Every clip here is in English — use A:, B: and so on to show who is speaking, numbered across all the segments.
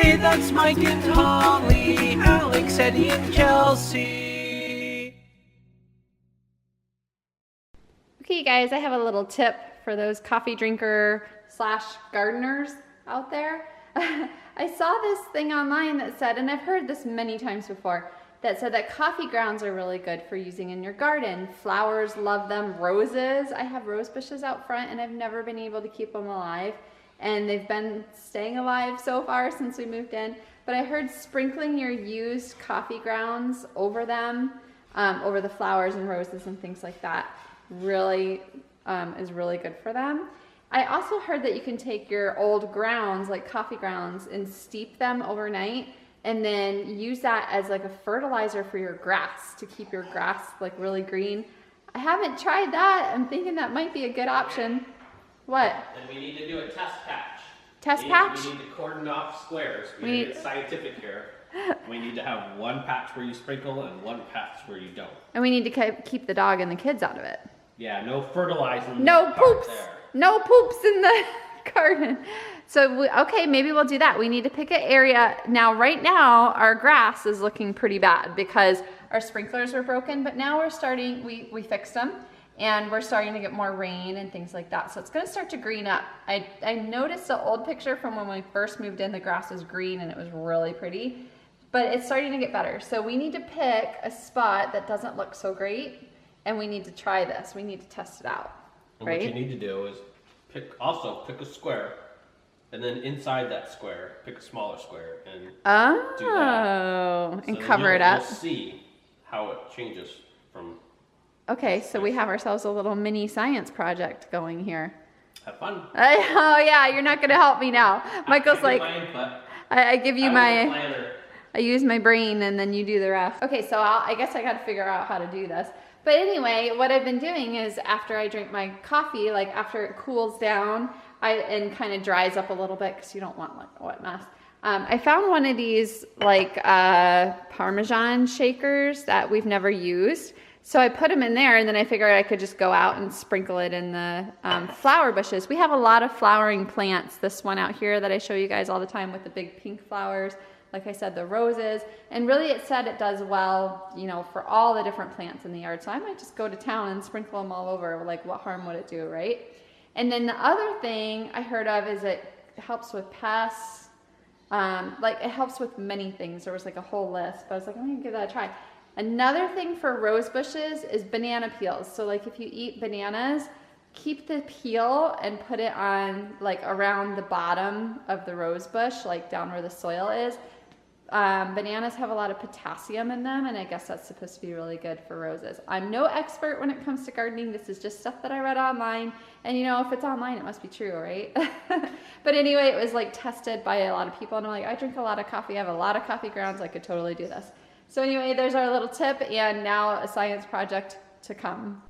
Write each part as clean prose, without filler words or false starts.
A: Hey, that's Mike and Holly, Alex, Eddie, and Kelsey.
B: Okay, guys, I have a little tip for those coffee drinker / gardeners out there. I saw this thing online that said, and I've heard this many times before, that said that coffee grounds are really good for using in your garden. Flowers love them. Roses, I have rose bushes out front and I've never been able to keep them alive. And they've been staying alive so far since we moved in. But I heard sprinkling your used coffee grounds over them, over the flowers and roses and things like that, really is really good for them. I also heard that you can take your old grounds, like coffee grounds, and steep them overnight and then use that as like a fertilizer for your grass to keep your grass like really green. I haven't tried that. I'm thinking that might be a good option. What?
C: And we need to do a test patch.
B: Test patch?
C: We need to cordon off squares. We need to get scientific here. We need to have one patch where you sprinkle and one patch where you don't.
B: And we need to keep the dog and the kids out of it.
C: Yeah, no fertilizing.
B: No poops. No poops in the garden. So, okay, maybe we'll do that. We need to pick an area. Now, right now, our grass is looking pretty bad because our sprinklers were broken, but now we're starting, we fixed them, and we're starting to get more rain and things like that. So it's gonna start to green up. I noticed the old picture from when we first moved in, the grass was green and it was really pretty, but it's starting to get better. So we need to pick a spot that doesn't look so great, and we need to try this. We need to test it out, right?
C: What you need to do is pick a square, and then inside that square, pick a smaller square and do that.
B: And cover it up.
C: You'll see how it changes from.
B: Okay, so we have ourselves a little mini science project going here.
C: Have fun.
B: Oh yeah, you're not gonna help me now. Michael's like, I give you I use my brain and then you do the rest. Okay, so I guess I gotta figure out how to do this. But anyway, what I've been doing is after I drink my coffee, like after it cools down and kind of dries up a little bit, because you don't want like a wet mess. I found one of these like Parmesan shakers that we've never used. So I put them in there, and then I figured I could just go out and sprinkle it in the flower bushes. We have a lot of flowering plants. This one out here that I show you guys all the time with the big pink flowers. Like I said, the roses. And really it said it does well, you know, for all the different plants in the yard. So I might just go to town and sprinkle them all over. Like, what harm would it do, right? And then the other thing I heard of is it helps with pests. Like it helps with many things. There was like a whole list, but I was like, I'm gonna give that a try. Another thing for rose bushes is banana peels. So like if you eat bananas, keep the peel and put it on like around the bottom of the rose bush, like down where the soil is. Bananas have a lot of potassium in them, and I guess that's supposed to be really good for roses. I'm no expert when it comes to gardening. This is just stuff that I read online, and you know, if it's online, it must be true, right? But anyway, it was like tested by a lot of people, and I'm like, I drink a lot of coffee. I have a lot of coffee grounds. I could totally do this. So anyway, there's our little tip, and now a science project to come.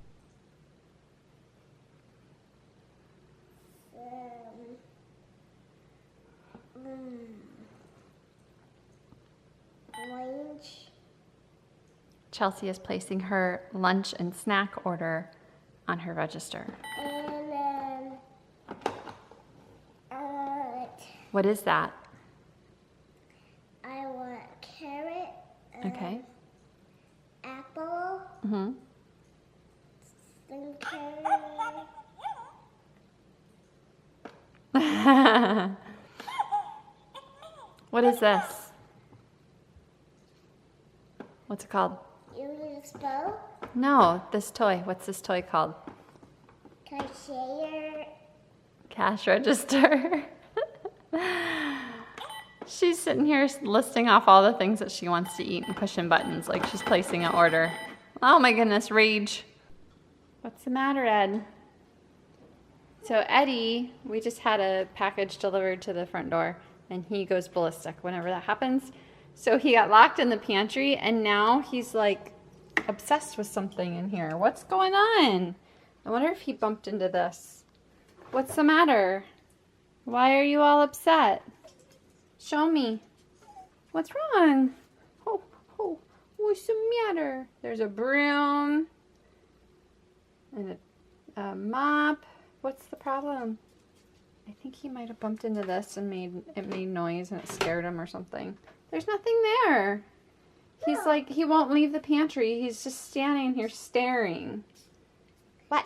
B: Chelsea is placing her lunch and snack order on her register.
D: And then,
B: what is that?
D: I want carrot.
B: Okay.
D: Apple.
B: Mm-hmm.
D: Some carrot.
B: What is this? What's it called?
D: You need a spell?
B: No, this toy. What's this toy called?
D: Cashier.
B: Cash register. She's sitting here listing off all the things that she wants to eat and pushing buttons like she's placing an order. Oh my goodness, rage. What's the matter, Ed? So Eddie, we just had a package delivered to the front door, and he goes ballistic whenever that happens. So he got locked in the pantry, and now he's like obsessed with something in here. What's going on? I wonder if he bumped into this. What's the matter? Why are you all upset? Show me. What's wrong? Oh, what's the matter? There's a broom and a mop. What's the problem? I think he might have bumped into this and made noise and it scared him or something. There's nothing there. He's like, he won't leave the pantry. He's just standing here staring. What?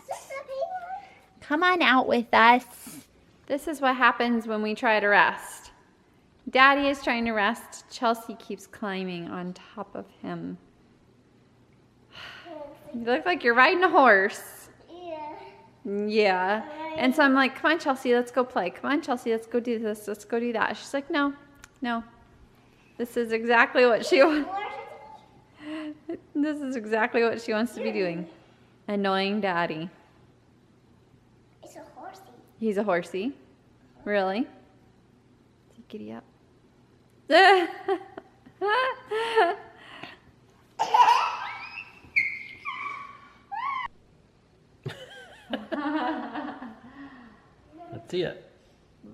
B: Come on out with us. This is what happens when we try to rest. Daddy is trying to rest. Chelsea keeps climbing on top of him. You look like you're riding a horse.
D: Yeah.
B: Yeah. And so I'm like, come on, Chelsea, let's go play. Come on, Chelsea, let's go do this. Let's go do that. She's like, no, no. This is exactly what she wants. This is exactly what she wants to be doing. Annoying Daddy.
D: It's a horsey.
B: He's a horsey. Really? Giddy up.
C: Let's see it.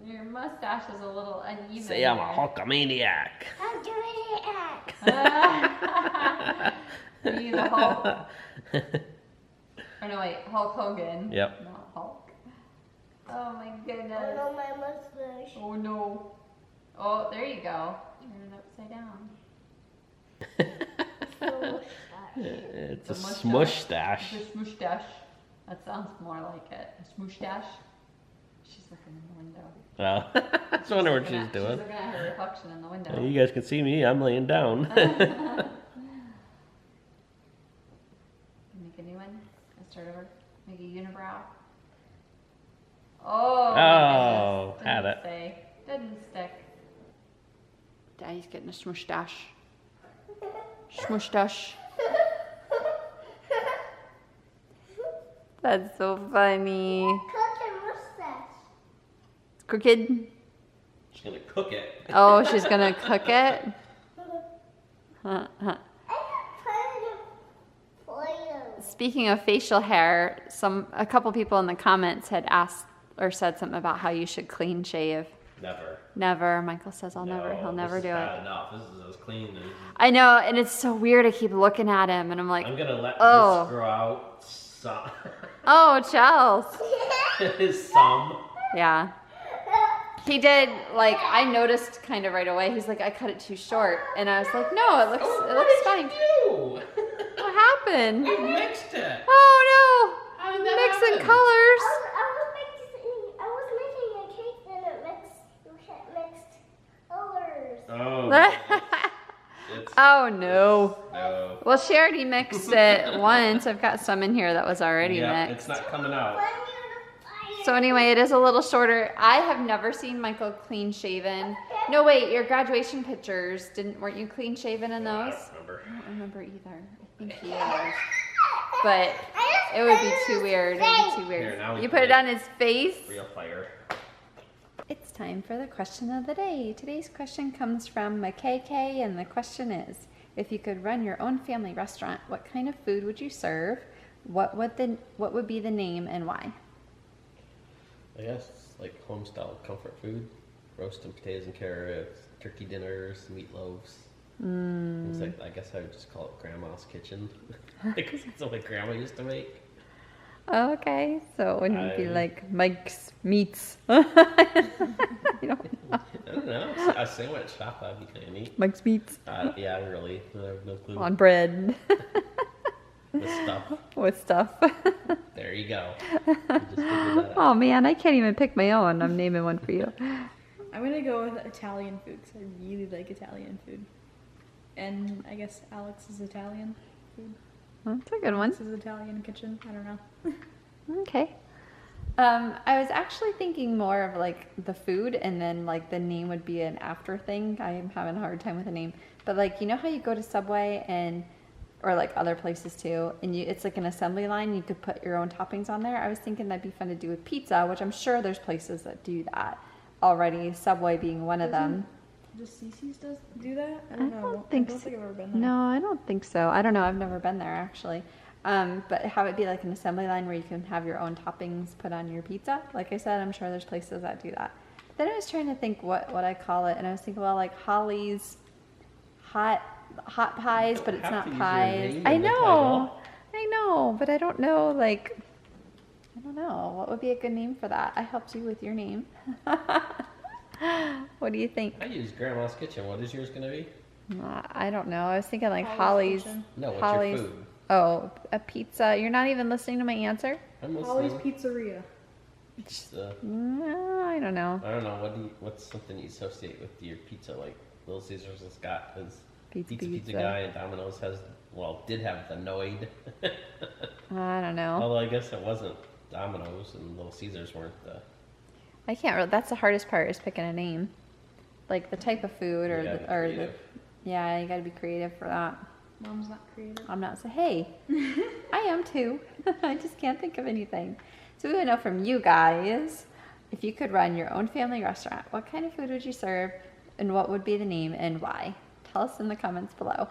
B: Your mustache is a little uneven.
C: Say I'm a Hulkamaniac.
D: I'm doing it.
B: Be the Hulk. Or no, wait, Hulk Hogan.
C: Yep.
B: Not Hulk. Oh my goodness.
D: Oh no, my mustache.
B: Oh no. Oh, there you go. Turn it upside down.
C: It's a
B: The mustache.
C: smush stash.
B: It's a smoosh-dash. That sounds more like it. A smoosh-dash. She's looking in the window.
C: Well, I was wondering what she's
B: She's
C: doing.
B: looking at her reflection in the window.
C: You guys can see me. I'm laying down.
B: Make a new one. Let's start over. Make a unibrow. Oh, my
C: Oh,
B: goodness.
C: had
B: Didn't
C: it.
B: stay. Didn't stick. Daddy's getting a smush dash. Smush dash. That's so funny.
D: Cook your mustache.
B: It's crooked.
C: She's gonna cook it.
B: Oh, she's gonna cook it.
D: I got plenty of Play-Doh.
B: Speaking of facial hair, a couple people in the comments had asked or said something about how you should clean shave.
C: Never.
B: Never. Michael says he'll never
C: this
B: do
C: is
B: it.
C: bad enough. This is as clean as.
B: I know, and it's so weird. I keep looking at him, and I'm like,
C: I'm gonna let
B: Oh.
C: this grow out some.
B: oh, Chels.
C: Some.
B: Yeah. He did, like, I noticed kind of right away. He's like, I cut it too short. And I was like, no, it looks fine.
C: You?
B: What happened?
C: You mixed it.
B: Oh, no.
C: How did that
B: Mixing
C: happen?
B: colors.
D: I was making a cake and it mixed colors.
C: Oh. It's,
B: Oh, no.
C: no.
B: Well, she already mixed it once. I've got some in here that was already
C: Yeah,
B: mixed.
C: it's not coming out.
D: When you're
B: So anyway, it is a little shorter. I have never seen Michael clean shaven. No, wait, your graduation pictures, weren't you clean shaven in
C: I
B: those?
C: don't remember.
B: I don't remember either. I think he was. But it would be too weird. It would be too
C: Here,
B: weird.
C: now we
B: You
C: can
B: put it
C: make
B: on his face.
C: Real fire.
B: It's time for the question of the day. Today's question comes from Makaykay, and the question is, if you could run your own family restaurant, what kind of food would you serve? What would be the name and why?
C: I guess like home style comfort food, roasted potatoes and carrots, turkey dinners, meatloaves. Things like I guess I would just call it Grandma's kitchen because it's what my grandma used to make.
B: Okay, so it wouldn't be
C: I-
B: like Mike's Meats. You know,
C: I don't know. A sandwich shop that'd be kind of neat.
B: Mike's Meats
C: Yeah, really. I have no clue.
B: on bread
C: The stuff.
B: with stuff.
C: There you go. You just figured that out.
B: Oh man, I can't even pick my own. I'm naming one for you.
E: I'm gonna go with Italian food because I really like Italian food. And I guess Alex is Italian food.
B: That's a good one.
E: This is Italian kitchen. I don't know.
B: Okay. I was actually thinking more of like the food, and then like the name would be an after thing. I'm having a hard time with the name, but like you know how you go to Subway and or like other places too, and it's like an assembly line. You could put your own toppings on there. I was thinking that'd be fun to do with pizza, which I'm sure there's places that do that already. Subway being one of them.
E: Does CC's do that? I don't know.
B: don't think
E: I don't
B: so.
E: think I've ever been there.
B: No, I don't think so. I don't know. I've never been there actually. But have it be like an assembly line where you can have your own toppings put on your pizza. Like I said, I'm sure there's places that do that. But then I was trying to think what I call it, and I was thinking, well, like Holly's hot pies, but it's
C: have
B: not
C: to use your
B: pies.
C: name
B: I
C: in the
B: know,
C: title.
B: I know, but I don't know. Like, I don't know. What would be a good name for that? I helped you with your name. What do you think?
C: I use Grandma's Kitchen. What is yours gonna be?
B: I don't know. I was thinking like Holly's.
E: Kitchen.
C: No, what's
B: Holly's.
C: your food?
B: Oh, a pizza. You're not even listening to my answer?
C: I'm
E: Holly's
C: listening.
E: Pizzeria.
B: No, I don't know.
C: I don't know. What's something you associate with your pizza? Like Little Caesars has got his pizza guy, and Domino's did have the Noid.
B: I don't know.
C: Although I guess it wasn't Domino's and Little Caesars weren't the.
B: I can't really. That's the hardest part is picking a name. Like the type of food or
C: You gotta
B: the
C: be
B: or the.
C: creative.
B: Yeah, you got to be creative for that.
E: Mom's not creative.
B: I'm not so. Hey, I am too. I just can't think of anything. So we want to know from you guys, if you could run your own family restaurant, what kind of food would you serve, and what would be the name and why? Tell us in the comments below.